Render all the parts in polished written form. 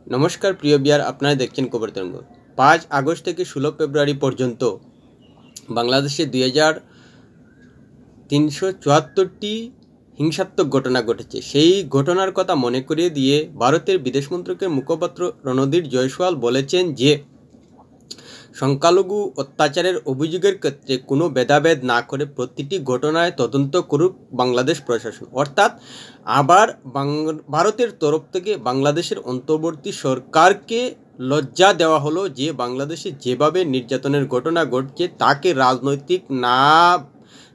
নমস্কার প্রিয় বিয়ার, আপনারা দেখছেন খবর তরঙ্গ। 5 আগস্ট থেকে 16 ফেব্রুয়ারি পর্যন্ত বাংলাদেশে 2374টি হিংসাত্মক ঘটনা ঘটেছে। সেই ঘটনার কথা মনে করিয়ে দিয়ে ভারতের বিদেশ মন্ত্রকের মুখপাত্র রণধীর জয়সওয়াল বলেছেন যে সংখ্যালঘু অত্যাচারের অভিযোগের ক্ষেত্রে কোনো ভেদাভেদ না করে প্রতিটি ঘটনায় তদন্ত করুক বাংলাদেশ প্রশাসন। অর্থাৎ আবার ভারতের তরফ থেকে বাংলাদেশের অন্তর্বর্তী সরকারকে লজ্জা দেওয়া হলো যে বাংলাদেশে যেভাবে নির্যাতনের ঘটনা ঘটছে তাকে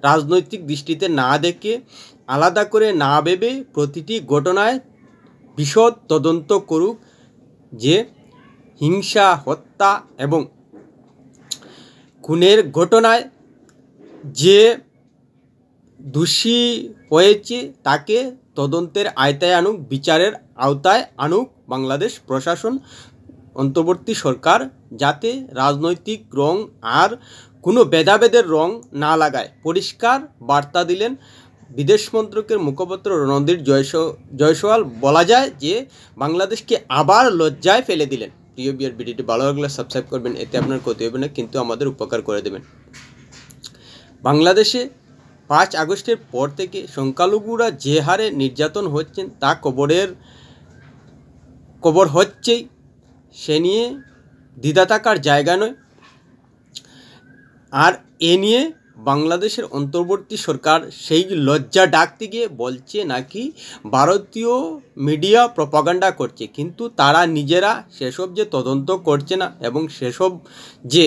রাজনৈতিক দৃষ্টিতে না দেখে, আলাদা করে না ভেবে প্রতিটি ঘটনায় বিশদ তদন্ত করুক। যে হিংসা, হত্যা এবং খুনের ঘটনায় যে দোষী হয়েছে তাকে তদন্তের আওতায় আনুক, বিচারের আওতায় আনুক বাংলাদেশ প্রশাসন, অন্তর্বর্তী সরকার, যাতে রাজনৈতিক রং আর কোনো ভেদাভেদের রং না লাগায়। পরিষ্কার বার্তা দিলেন বিদেশ মন্ত্রকের মুখপাত্র রণধীর জয়সওয়াল। বলা যায় যে বাংলাদেশকে আবার লজ্জায় ফেলে দিলেন। প্রিয় বিয়ার, ভিডিওটি ভালো লাগলে সাবস্ক্রাইব করবেন, এতে আপনার ক্ষতি হবে না কিন্তু আমাদের উপকার করে দেবেন। বাংলাদেশে 5 আগস্টের পর থেকে সংখ্যালঘুরা যে হারে নির্যাতন হচ্ছেন তা কবর হচ্ছেই, সে নিয়ে দ্বিধা থাকার জায়গা নয়। আর এ নিয়ে বাংলাদেশের অন্তর্বর্তী সরকার সেই লজ্জা ডাকতে গিয়ে বলছে নাকি ভারতীয় মিডিয়া প্রপাগান্ডা করছে, কিন্তু তারা নিজেরা সেসব যে তদন্ত করছে না এবং সেসব যে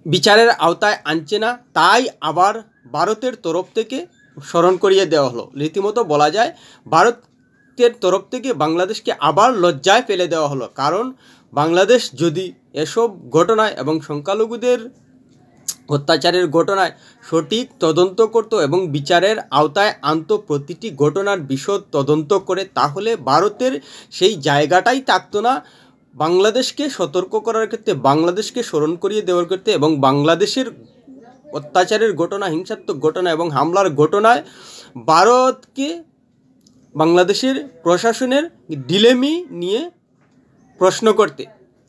বিচারের আওতায় আনছে না, তাই আবার ভারতের তরফ থেকে স্মরণ করিয়ে দেওয়া হলো। রীতিমতো বলা যায় ভারতের তরফ থেকে বাংলাদেশকে আবার লজ্জায় ফেলে দেওয়া হলো। কারণ বাংলাদেশ যদি এসব ঘটনায় এবং সংখ্যালঘুদের অত্যাচারের ঘটনায় সঠিক তদন্ত করত এবং বিচারের আওতায় আনত, প্রতিটি ঘটনার বিশদ তদন্ত করে, তাহলে ভারতের সেই জায়গাটাই থাকতো না বাংলাদেশকে সতর্ক করার ক্ষেত্রে, বাংলাদেশকে স্মরণ করিয়ে দেওয়ার ক্ষেত্রে এবং বাংলাদেশের অত্যাচারের ঘটনা, হিংসাত্মক ঘটনা এবং হামলার ঘটনায় ভারতকে বাংলাদেশের প্রশাসনের ডিলেমি নিয়ে প্রশ্ন করতে।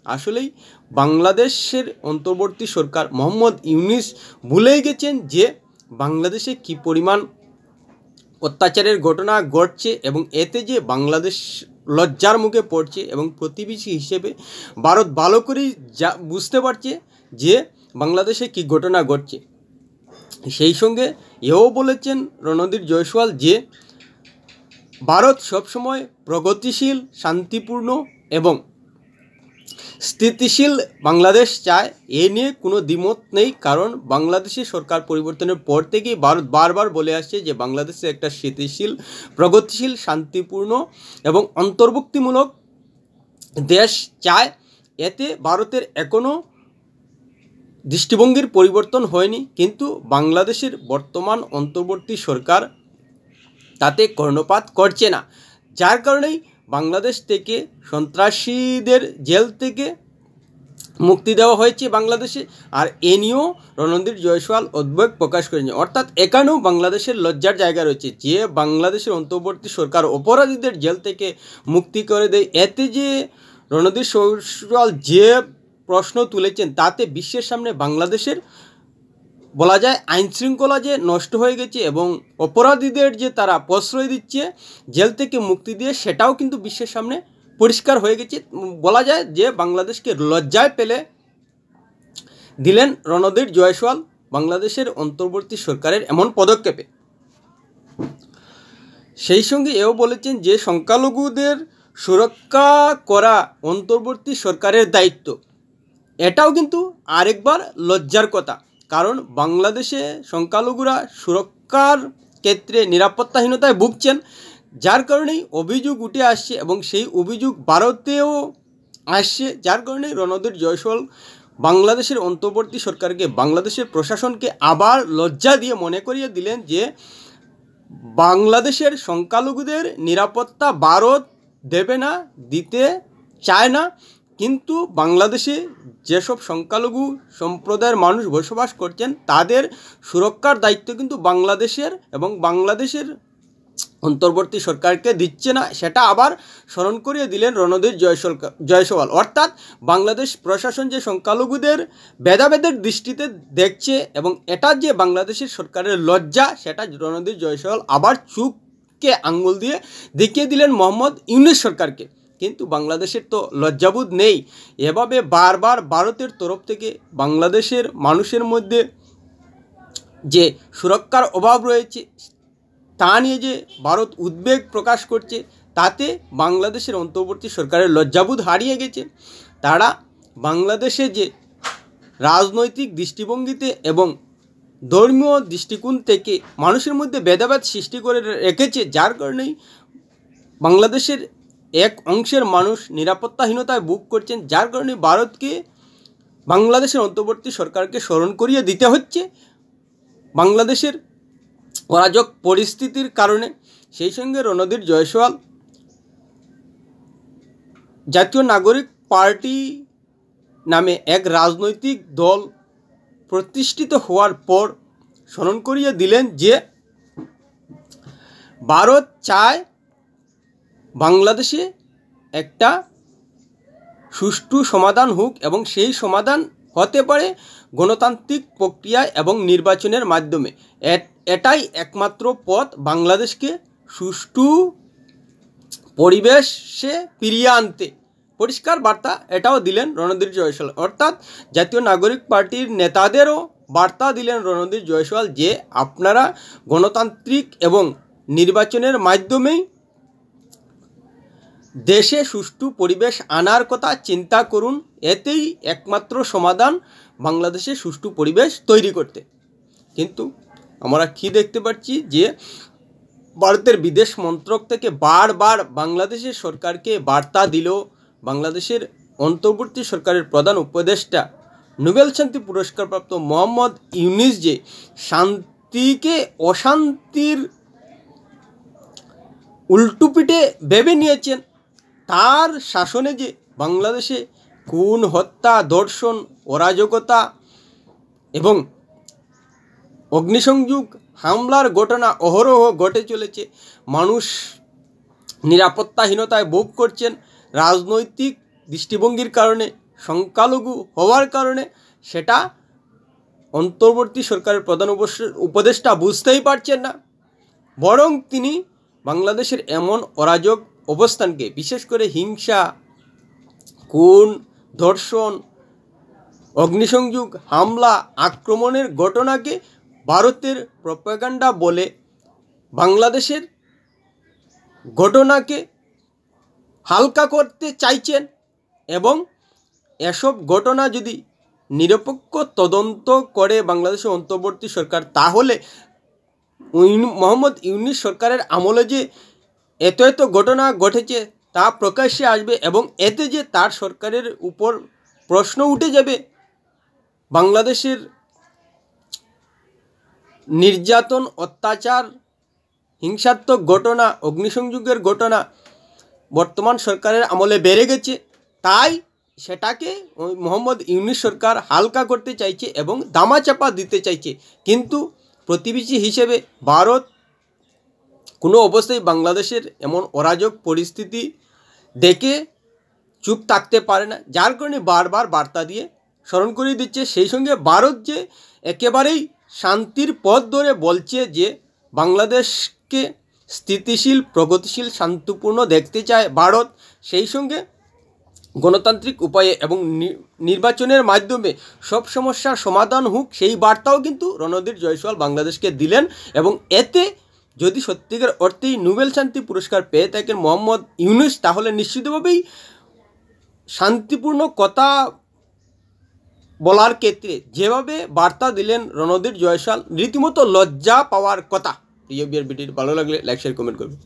আসলেই বাংলাদেশের অন্তর্বর্তী সরকার মোহাম্মদ ইউনূস ভুলেই গেছেন যে বাংলাদেশে কি পরিমাণ অত্যাচারের ঘটনা ঘটছে এবং এতে যে বাংলাদেশ লজ্জার মুখে পড়ছে এবং প্রতিবেশী হিসেবে ভারত ভালো করেই বুঝতে পারছে যে বাংলাদেশে কি ঘটনা ঘটছে। সেই সঙ্গে এও বলেছেন রণধীর জয়সওয়াল যে ভারত সবসময় প্রগতিশীল, শান্তিপূর্ণ এবং স্থিতিশীল বাংলাদেশ চায়। এ নিয়ে কোনো দ্বিমত নেই, কারণ বাংলাদেশের সরকার পরিবর্তনের পর থেকেই ভারত বারবার বলে আসছে যে বাংলাদেশে একটা স্থিতিশীল, প্রগতিশীল, শান্তিপূর্ণ এবং অন্তর্ভুক্তিমূলক দেশ চায়। এতে ভারতের এখনও দৃষ্টিভঙ্গির পরিবর্তন হয়নি, কিন্তু বাংলাদেশের বর্তমান অন্তর্বর্তী সরকার তাতে কর্ণপাত করছে না। যার কারণেই বাংলাদেশ থেকে সন্ত্রাসীদের জেল থেকে মুক্তি দেওয়া হয়েছে বাংলাদেশে। আর এ নিয়েও রণধীর জয়সওয়াল উদ্বেগ প্রকাশ করেছেন। অর্থাৎ এখানেও বাংলাদেশের লজ্জার জায়গা রয়েছে যে বাংলাদেশের অন্তর্বর্তী সরকার অপরাধীদের জেল থেকে মুক্তি করে দেয়। এতে যে রণধীর জয়সওয়াল যে প্রশ্ন তুলেছেন তাতে বিশ্বের সামনে বাংলাদেশের বলা যায় আইনশৃঙ্খলা যে নষ্ট হয়ে গেছে এবং অপরাধীদের যে তারা প্রশ্রয় দিচ্ছে জেল থেকে মুক্তি দিয়ে, সেটাও কিন্তু বিশ্বের সামনে পরিষ্কার হয়ে গেছে। বলা যায় যে বাংলাদেশকে লজ্জায় ফেলে দিলেন রণধীর জয়সওয়াল বাংলাদেশের অন্তর্বর্তী সরকারের এমন পদক্ষেপে। সেই সঙ্গে এও বলেছেন যে সংখ্যালঘুদের সুরক্ষা করা অন্তর্বর্তী সরকারের দায়িত্ব। এটাও কিন্তু আরেকবার লজ্জার কথা, কারণ বাংলাদেশে সংখ্যালঘুরা সুরক্ষার ক্ষেত্রে নিরাপত্তাহীনতায় ভুগছেন, যার কারণেই অভিযোগ উঠে আসছে এবং সেই অভিযোগ ভারতেও আসছে। যার কারণে রণধীর জয়সওয়াল বাংলাদেশের অন্তর্বর্তী সরকারকে, বাংলাদেশের প্রশাসনকে আবার লজ্জা দিয়ে মনে করিয়ে দিলেন যে বাংলাদেশের সংখ্যালঘুদের নিরাপত্তা ভারত দেবে না, দিতে চায় না, কিন্তু বাংলাদেশে যেসব সংখ্যালঘু সম্প্রদায়ের মানুষ বসবাস করছেন তাদের সুরক্ষার দায়িত্ব কিন্তু বাংলাদেশের এবং বাংলাদেশের অন্তর্বর্তী সরকারকে দিচ্ছে না, সেটা আবার স্মরণ করিয়ে দিলেন রণধীর জয়সওয়াল। অর্থাৎ বাংলাদেশ প্রশাসন যে সংখ্যালঘুদের ভেদাভেদের দৃষ্টিতে দেখছে এবং এটা যে বাংলাদেশের সরকারের লজ্জা, সেটা রণধীর জয়সওয়াল আবার চুপকে আঙ্গুল দিয়ে দেখিয়ে দিলেন মোহাম্মদ ইউনূস সরকারকে। কিন্তু বাংলাদেশের তো লজ্জাবোধ নেই। এভাবে বারবার ভারতের তরফ থেকে বাংলাদেশের মানুষের মধ্যে যে সুরক্ষার অভাব রয়েছে তা নিয়ে যে ভারত উদ্বেগ প্রকাশ করছে, তাতে বাংলাদেশের অন্তর্বর্তী সরকারের লজ্জাবোধ হারিয়ে গেছে। তারা বাংলাদেশে যে রাজনৈতিক দৃষ্টিভঙ্গিতে এবং ধর্মীয় দৃষ্টিকোণ থেকে মানুষের মধ্যে ভেদাভেদ সৃষ্টি করে রেখেছে, যার কারণেই বাংলাদেশের এক অংশের মানুষ নিরাপত্তাহীনতায় ভোগ করছেন, যার কারণে ভারতকে বাংলাদেশের অন্তর্বর্তী সরকারকে স্মরণ করিয়ে দিতে হচ্ছে বাংলাদেশের অরাজক পরিস্থিতির কারণে। সেই সঙ্গে রণধীর জয়সওয়াল জাতীয় নাগরিক পার্টি নামে এক রাজনৈতিক দল প্রতিষ্ঠিত হওয়ার পর স্মরণ করিয়ে দিলেন যে ভারত চায় বাংলাদেশে একটা সুষ্ঠু সমাধান হোক এবং সেই সমাধান হতে পারে গণতান্ত্রিক প্রক্রিয়ায় এবং নির্বাচনের মাধ্যমে। এটাই একমাত্র পথ বাংলাদেশকে সুষ্ঠু পরিবেশে ফিরিয়ে আনতে। পরিষ্কার বার্তা এটাও দিলেন রণধীর জয়সওয়াল। অর্থাৎ জাতীয় নাগরিক পার্টির নেতাদেরও বার্তা দিলেন রণধীর জয়সওয়াল যে আপনারা গণতান্ত্রিক এবং নির্বাচনের মাধ্যমেই দেশে সুষ্ঠু পরিবেশ আনার কথা চিন্তা করুন, এতেই একমাত্র সমাধান বাংলাদেশে সুষ্ঠু পরিবেশ তৈরি করতে। কিন্তু আমরা কি দেখতে পাচ্ছি যে ভারতের বিদেশ মন্ত্রক থেকে বারবার বাংলাদেশের সরকারকে বার্তা দিল বাংলাদেশের অন্তর্বর্তী সরকারের প্রধান উপদেষ্টা নোবেল শান্তি পুরস্কারপ্রাপ্ত মোহাম্মদ ইউনূস যে শান্তিকে অশান্তির উল্টোপিঠে ভেবে নিয়েছেন, তার শাসনে যে বাংলাদেশে খুন, হত্যা, ধর্ষণ, অরাজকতা এবং অগ্নিসংযোগ হামলার ঘটনা অহরহ ঘটে চলেছে, মানুষ নিরাপত্তাহীনতায় ভোগ করছেন রাজনৈতিক দৃষ্টিভঙ্গির কারণে, সংখ্যালঘু হওয়ার কারণে, সেটা অন্তর্বর্তী সরকারের প্রধান উপদেষ্টা বুঝতেই পারছেন না। বরং তিনি বাংলাদেশের এমন অরাজক অবস্থানকে, বিশেষ করে হিংসা, খুন, ধর্ষণ, অগ্নিসংযোগ, হামলা, আক্রমণের ঘটনাকে ভারতের প্রপাগান্ডা বলে বাংলাদেশের ঘটনাকে হালকা করতে চাইছেন। এবং এসব ঘটনা যদি নিরপেক্ষ তদন্ত করে বাংলাদেশের অন্তর্বর্তী সরকার, তাহলে মোহাম্মদ ইউনূস সরকারের আমলে যে এত এত ঘটনা ঘটেছে তা প্রকাশ্যে আসবে এবং এতে যে তার সরকারের উপর প্রশ্ন উঠে যাবে। বাংলাদেশের নির্যাতন, অত্যাচার, হিংসাত্মক ঘটনা, অগ্নিসংযোগের ঘটনা বর্তমান সরকারের আমলে বেড়ে গেছে, তাই সেটাকে মোহাম্মদ ইউনূস সরকার হালকা করতে চাইছে এবং দামাচাপা দিতে চাইছে। কিন্তু প্রতিবেশী হিসেবে ভারত কোনো অবস্থায় বাংলাদেশের এমন অরাজক পরিস্থিতি দেখে চুপ থাকতে পারে না, যার কারণে বারবার বার্তা দিয়ে স্মরণ করিয়ে দিচ্ছে। সেই সঙ্গে ভারত যে একেবারেই শান্তির পথ ধরে বলছে যে বাংলাদেশকে স্থিতিশীল, প্রগতিশীল, শান্তিপূর্ণ দেখতে চায় ভারত, সেই সঙ্গে গণতান্ত্রিক উপায়ে এবং নির্বাচনের মাধ্যমে সব সমস্যার সমাধান হোক, সেই বার্তাও কিন্তু রণধীর জয়সওয়াল বাংলাদেশকে দিলেন। এবং এতে যদি সত্যিকার অর্থেই নোবেল শান্তি পুরস্কার পেয়ে থাকেন মোহাম্মদ ইউনূস, তাহলে নিশ্চিতভাবেই শান্তিপূর্ণ কথা বলার ক্ষেত্রে যেভাবে বার্তা দিলেন রণধীর জয়সওয়াল, রীতিমতো লজ্জা পাওয়ার কথা। প্রিয় বিআর ভিডিওটি ভালো লাগলে লাইক, শেয়ার, কমেন্ট করবেন।